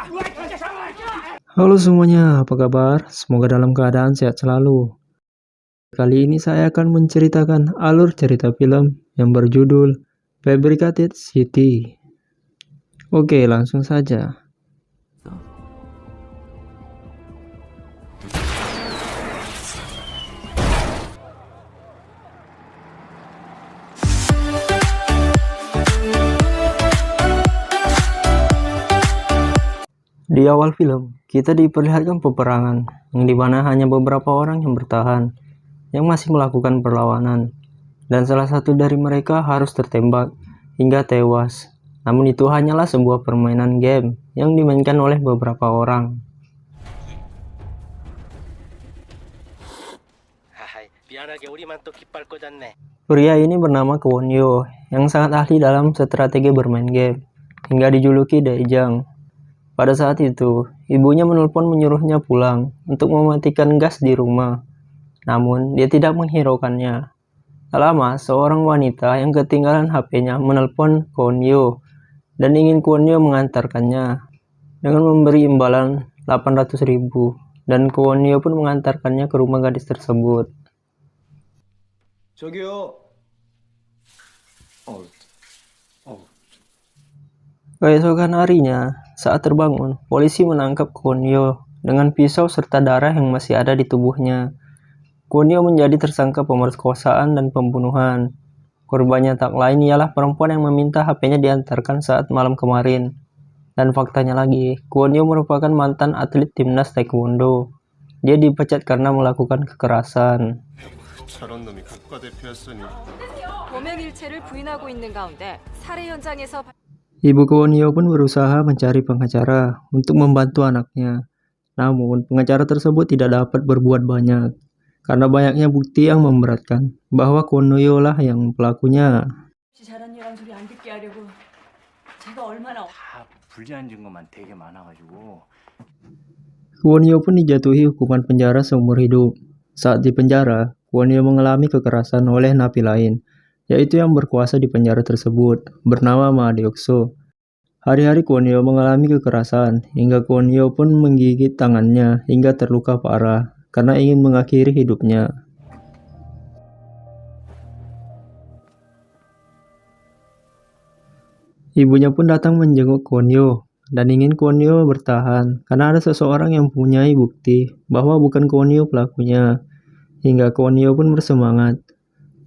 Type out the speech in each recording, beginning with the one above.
Halo semuanya, apa kabar? Semoga dalam keadaan sehat selalu. Kali ini saya akan menceritakan alur cerita film yang berjudul Fabricated City. Oke, langsung saja. Di awal film, kita diperlihatkan peperangan, yang dimana hanya beberapa orang yang bertahan, yang masih melakukan perlawanan, dan salah satu dari mereka harus tertembak hingga tewas. Namun itu hanyalah sebuah permainan game yang dimainkan oleh beberapa orang. Pria ini bernama Kwon Yo, yang sangat ahli dalam strategi bermain game, hingga dijuluki Daejang. Pada saat itu, ibunya menelpon menyuruhnya pulang untuk mematikan gas di rumah. Namun, dia tidak menghiraukannya. Tak lama, seorang wanita yang ketinggalan HP-nya menelpon Kwon Yo dan ingin Kwon Yo mengantarkannya dengan memberi imbalan 800.000, dan Kwon Yo pun mengantarkannya ke rumah gadis tersebut. 저기요. Keesokan harinya, saat terbangun, polisi menangkap Kwon Yo dengan pisau serta darah yang masih ada di tubuhnya. Kwon Yo menjadi tersangka pemerkosaan dan pembunuhan. Korbannya tak lain ialah perempuan yang meminta HP-nya diantarkan saat malam kemarin. Dan faktanya lagi, Kwon Yo merupakan mantan atlet timnas taekwondo. Dia dipecat karena melakukan kekerasan. 저런 놈이 국가대표였으니. 범행일체를 부인하고 있는 가운데 살해 현장에서 Ibu Kwon Yo pun berusaha mencari pengacara untuk membantu anaknya. Namun, pengacara tersebut tidak dapat berbuat banyak, karena banyaknya bukti yang memberatkan bahwa Kwon Yo lah yang pelakunya. 잘한 소리 안 듣게 하려고 제가 얼마나 다 불리한 증거만 되게 많아가지고 Kwon Yo pun dijatuhi hukuman penjara seumur hidup. Saat di penjara, Kwon Yo mengalami kekerasan oleh napi lain, yaitu yang berkuasa di penjara tersebut, bernama Ma Deok-so. Hari-hari Kwon Yo mengalami kekerasan, hingga Kwon Yo pun menggigit tangannya hingga terluka parah, karena ingin mengakhiri hidupnya. Ibunya pun datang menjenguk Kwon Yo, dan ingin Kwon Yo bertahan, karena ada seseorang yang mempunyai bukti bahwa bukan Kwon Yo pelakunya. Hingga Kwon Yo pun bersemangat.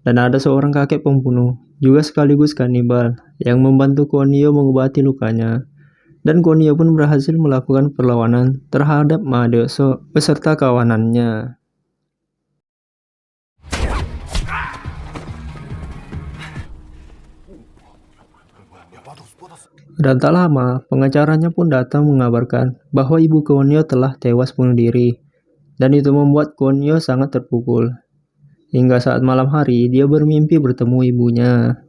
Dan ada seorang kakek pembunuh, juga sekaligus kanibal, yang membantu Kwon Yo mengobati lukanya. Dan Kwon Yo pun berhasil melakukan perlawanan terhadap Ma Deok-so beserta kawanannya. Dan tak lama, pengacaranya pun datang mengabarkan bahwa ibu Kwon Yo telah tewas bunuh diri. Dan itu membuat Kwon Yo sangat terpukul. Hingga saat malam hari, dia bermimpi bertemu ibunya.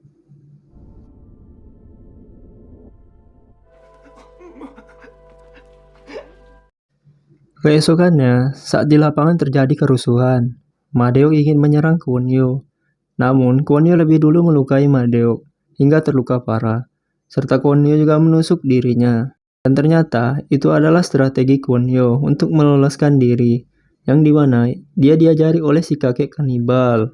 Keesokannya, saat di lapangan terjadi kerusuhan, Ma Deok ingin menyerang Kwon Yo. Namun, Kwon Yo lebih dulu melukai Ma Deok hingga terluka parah, serta Kwon Yo juga menusuk dirinya. Dan ternyata, itu adalah strategi Kwon Yo untuk meloloskan diri, yang dimana dia diajari oleh si kakek kanibal.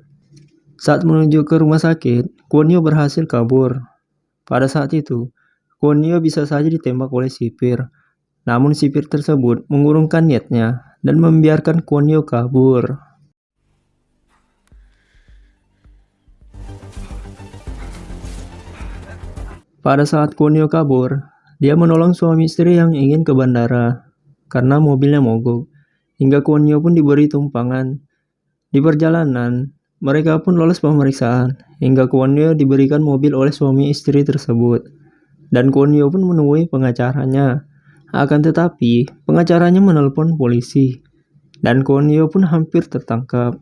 Saat menuju ke rumah sakit, Kwon Yo berhasil kabur. Pada saat itu, Kwon Yo bisa saja ditembak oleh sipir. Namun sipir tersebut mengurungkan niatnya dan membiarkan Kwon Yo kabur. Pada saat Kwon Yo kabur, dia menolong suami istri yang ingin ke bandara karena mobilnya mogok. Hingga Kwon Yo pun diberi tumpangan. Di perjalanan, mereka pun lolos pemeriksaan, hingga Kwon Yo diberikan mobil oleh suami istri tersebut. Dan Kwon Yo pun menemui pengacaranya. Akan tetapi, pengacaranya menelpon polisi. Dan Kwon Yo pun hampir tertangkap.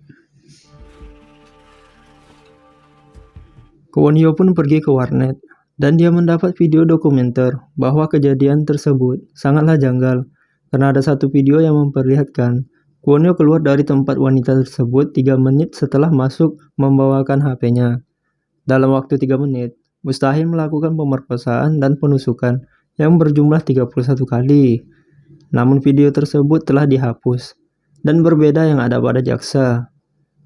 Kwon Yo pun pergi ke warnet, dan dia mendapat video dokumenter bahwa kejadian tersebut sangatlah janggal. Karena ada satu video yang memperlihatkan Kwon Yo keluar dari tempat wanita tersebut 3 menit setelah masuk membawakan HP-nya. Dalam waktu 3 menit, mustahil melakukan pemerkosaan dan penusukan yang berjumlah 31 kali. Namun video tersebut telah dihapus dan berbeda yang ada pada jaksa.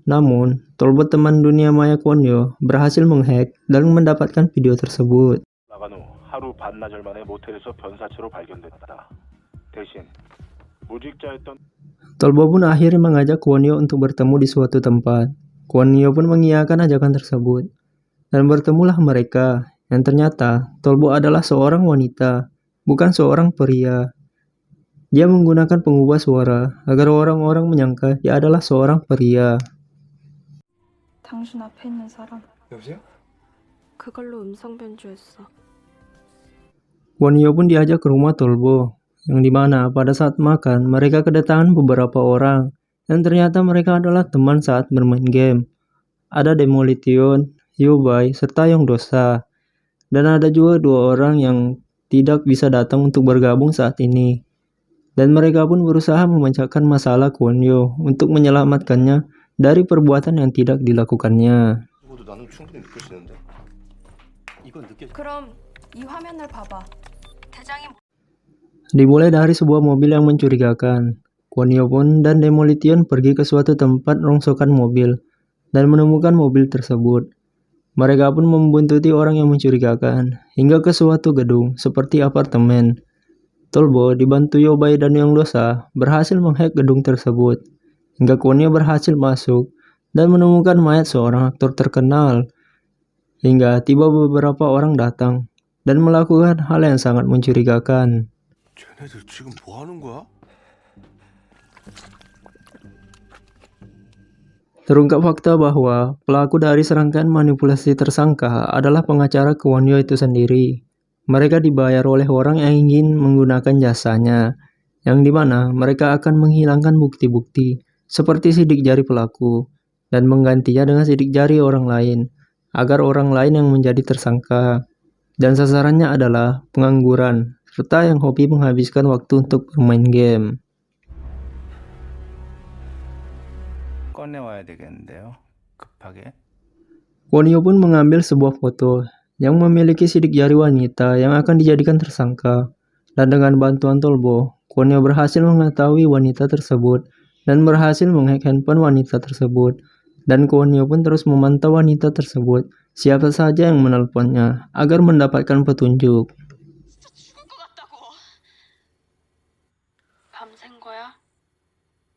Namun, Tolbot teman dunia maya Kwon Yo berhasil menghack dan mendapatkan video tersebut. 나간 후 하루 반나절 만에 모텔에서 변사체로 발견됐다. 대신 무직자였던 Tolbo pun akhirnya mengajak Kwon Yo untuk bertemu di suatu tempat. Kwon Yo pun mengiyakan ajakan tersebut. Dan bertemulah mereka, yang ternyata Tolbo adalah seorang wanita, bukan seorang pria. Dia menggunakan pengubah suara agar orang-orang menyangka dia adalah seorang pria. 당신 앞에 있는 사람 여보세요? 그걸로 음성 변조했어. Kwon Yo pun diajak ke rumah Tolbo, yang dimana pada saat makan mereka kedatangan beberapa orang, dan ternyata mereka adalah teman saat bermain game. Ada Demolition, Hyobei, serta Yong Dosa. Dan ada juga 2 orang yang tidak bisa datang untuk bergabung saat ini. Dan mereka pun berusaha memecahkan masalah Kwon Yo untuk menyelamatkannya dari perbuatan yang tidak dilakukannya. 이거도 나는 충분히 느낄 수 있는데. 이건 느껴. 그럼 이 화면을 봐봐. 대장이 Dimulai dari sebuah mobil yang mencurigakan. Kwon Yo pun dan Demolition pergi ke suatu tempat rongsokan mobil dan menemukan mobil tersebut. Mereka pun membuntuti orang yang mencurigakan hingga ke suatu gedung seperti apartemen. Tolbo dibantu Hyobei dan Yong Dosa berhasil menghack gedung tersebut hingga Kwon Yo berhasil masuk dan menemukan mayat seorang aktor terkenal. Hingga tiba beberapa orang datang dan melakukan hal yang sangat mencurigakan. 쟤네들 지금 뭐 하는 거야? Terungkap fakta bahwa pelaku dari serangkaian manipulasi tersangka adalah pengacara Kwon Yo itu sendiri. Mereka dibayar oleh orang yang ingin menggunakan jasanya, yang dimana mereka akan menghilangkan bukti-bukti seperti sidik jari pelaku dan menggantinya dengan sidik jari orang lain, agar orang lain yang menjadi tersangka. Dan sasarannya adalah pengangguran, serta yang hobi menghabiskan waktu untuk bermain game. 꺼내와야 되겠는데요. 급하게. Kwon Yo pun mengambil sebuah foto yang memiliki sidik jari wanita yang akan dijadikan tersangka. Dan dengan bantuan Tolbo, Kwon Yo berhasil mengetahui wanita tersebut dan berhasil menghack handphone wanita tersebut. Dan Kwon Yo pun terus memantau wanita tersebut, siapa saja yang menelponnya, agar mendapatkan petunjuk. 밤샌 거야?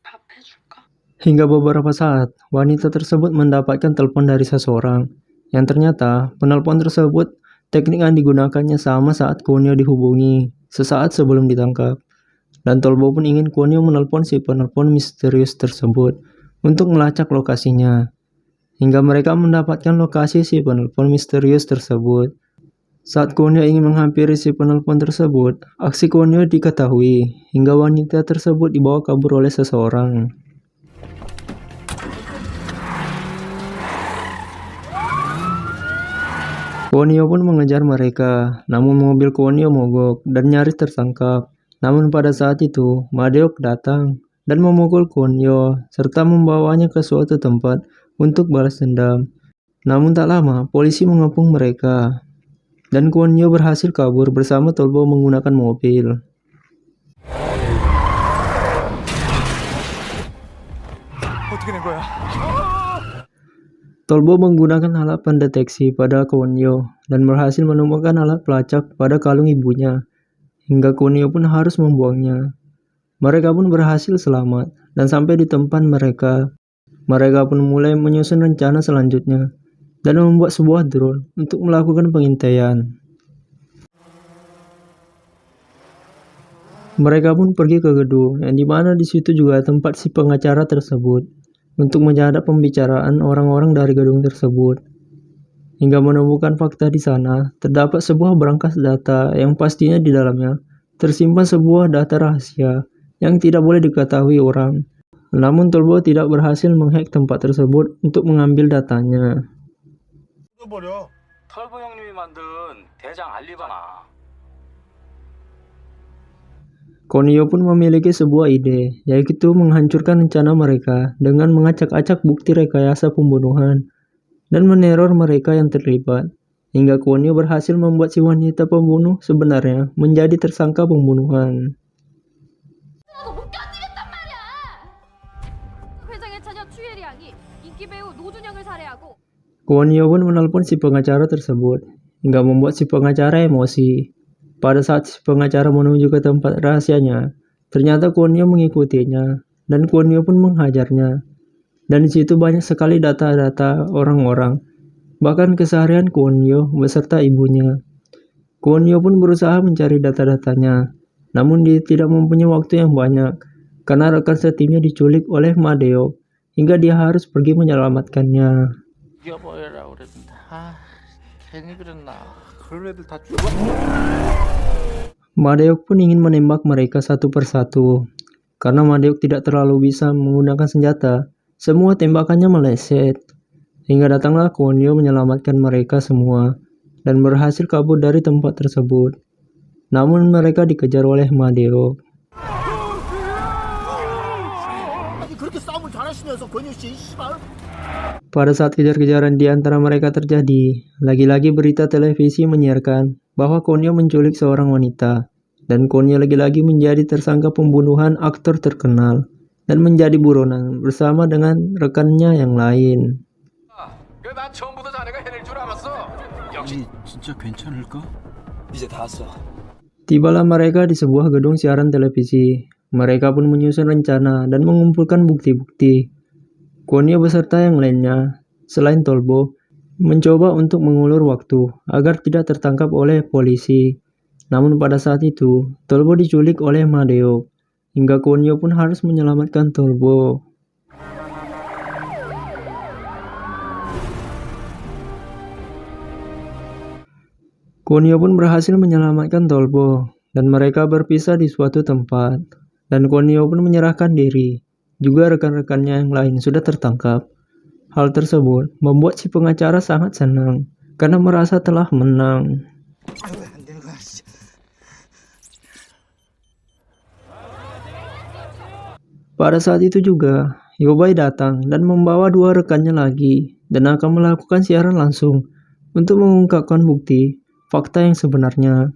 밥 해줄까? Hingga beberapa saat, wanita tersebut mendapatkan telepon dari seseorang, yang ternyata penelpon tersebut teknik yang digunakannya sama saat Kwon Yo dihubungi, sesaat sebelum ditangkap. Dan Tolbo pun ingin Kwon Yo menelpon si penelpon misterius tersebut untuk melacak lokasinya. Hingga mereka mendapatkan lokasi si penelpon misterius tersebut. Saat Kwon Yo ingin menghampiri si penelpon tersebut, aksi Kwon Yo diketahui, hingga wanita tersebut dibawa kabur oleh seseorang. Kwon Yo pun mengejar mereka, namun mobil Kwon Yo mogok dan nyaris tertangkap. Namun pada saat itu, Ma Deok datang dan memukul Kwon Yo serta membawanya ke suatu tempat untuk balas dendam. Namun tak lama, polisi mengepung mereka dan Kwon Yo berhasil kabur bersama Tolbo menggunakan mobil. 어떻게 된 거야? Tolbo menggunakan alat pendeteksi pada Kwon Yo dan berhasil menemukan alat pelacak pada kalung ibunya, hingga Kwon Yo pun harus membuangnya. Mereka pun berhasil selamat dan sampai di tempat mereka. Mereka pun mulai menyusun rencana selanjutnya dan membuat sebuah drone untuk melakukan pengintaian. Mereka pun pergi ke gedung yang dimana di situ juga tempat si pengacara tersebut untuk menyadap pembicaraan orang-orang dari gedung tersebut. Hingga menemukan fakta di sana, terdapat sebuah berangkas data yang pastinya di dalamnya tersimpan sebuah data rahasia yang tidak boleh diketahui orang. Namun Tolbo tidak berhasil menghack tempat tersebut untuk mengambil datanya. 버려. 털보 형님이 만든 대장 알리바나. Kwon Yo pun memiliki sebuah ide, yaitu menghancurkan rencana mereka dengan mengacak-acak bukti rekayasa pembunuhan dan meneror mereka yang terlibat. hingga Kwon Yo berhasil membuat si wanita pembunuh sebenarnya menjadi tersangka pembunuhan. 회장에 찾아 추예리 양이 인기 배우 노준영을 살해하고 Kwon Yo pun menelpon si pengacara tersebut, hingga membuat si pengacara emosi. Pada saat si pengacara menuju ke tempat rahasianya, ternyata Kwon Yo mengikutinya, dan Kwon Yo pun menghajarnya. Dan di situ banyak sekali data-data orang-orang, bahkan keseharian Kwon Yo beserta ibunya. Kwon Yo pun berusaha mencari data-datanya, namun dia tidak mempunyai waktu yang banyak, karena rekan setimnya diculik oleh Ma Deok, hingga dia harus pergi menyelamatkannya. 이겨버려라 그랬는데 괜히 그랬나. 그런 애들 다 죽어. Ma Deok pun ingin menembak mereka satu persatu. Karena Ma Deok tidak terlalu bisa menggunakan senjata, semua tembakannya meleset. Hingga datanglah Kwon Yo menyelamatkan mereka semua, dan berhasil kabur dari tempat tersebut. Namun mereka dikejar oleh Ma Deok. Pada saat kejar-kejaran di antara mereka terjadi, lagi-lagi berita televisi menyiarkan bahwa Kwon Yo menculik seorang wanita, dan Kwon Yo lagi-lagi menjadi tersangka pembunuhan aktor terkenal, dan menjadi buronan bersama dengan rekannya yang lain. 난 처음부터 자네가 해낼 줄 알았어. 역시 진짜 괜찮을까? 이제 다 왔어. Tibalah mereka di sebuah gedung siaran televisi. Mereka pun menyusun rencana dan mengumpulkan bukti-bukti. Kwon Yo beserta yang lainnya, selain Tolbo, mencoba untuk mengulur waktu agar tidak tertangkap oleh polisi. Namun pada saat itu, Tolbo diculik oleh Ma Deok, hingga Kwon Yo pun harus menyelamatkan Tolbo. Kwon Yo pun berhasil menyelamatkan Tolbo, dan mereka berpisah di suatu tempat. Dan Kwon Yo pun menyerahkan diri. Juga rekan-rekannya yang lain sudah tertangkap. Hal tersebut membuat si pengacara sangat senang, karena merasa telah menang. Pada saat itu juga, Yobai datang dan membawa dua rekannya lagi, dan akan melakukan siaran langsung untuk mengungkapkan bukti fakta yang sebenarnya.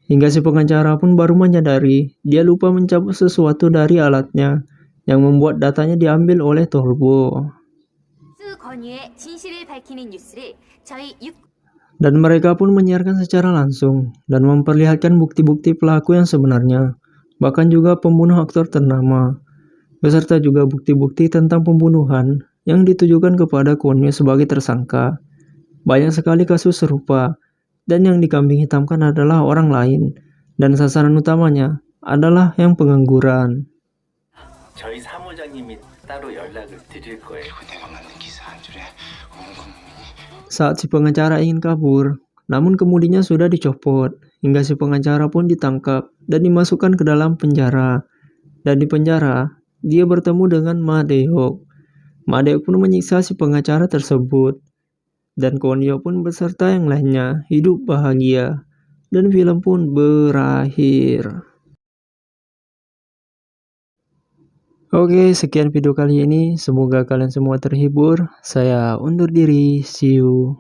Hingga si pengacara pun baru menyadari dia lupa mencabut sesuatu dari alatnya, yang membuat datanya diambil oleh Tolbo. Dan mereka pun menyiarkan secara langsung dan memperlihatkan bukti-bukti pelaku yang sebenarnya, bahkan juga pembunuh aktor ternama, beserta juga bukti-bukti tentang pembunuhan yang ditujukan kepada Kwon Yo sebagai tersangka. Banyak sekali kasus serupa, dan yang dikambing hitamkan adalah orang lain, dan sasaran utamanya adalah yang pengangguran. 저희 사무장님이 따로 연락을 드릴 거예요. 내가 만든 기사 한 줄에 온 국민이 Saat si pengacara ingin kabur, namun kemudinya sudah dicopot, hingga si pengacara pun ditangkap dan dimasukkan ke dalam penjara. Dan di penjara, dia bertemu dengan Ma Deok. Ma Deok pun menyiksa si pengacara tersebut. Dan Kwon Yo pun beserta yang lainnya hidup bahagia. Dan film pun berakhir. Oke, sekian video kali ini. Semoga kalian semua terhibur. Saya undur diri. See you.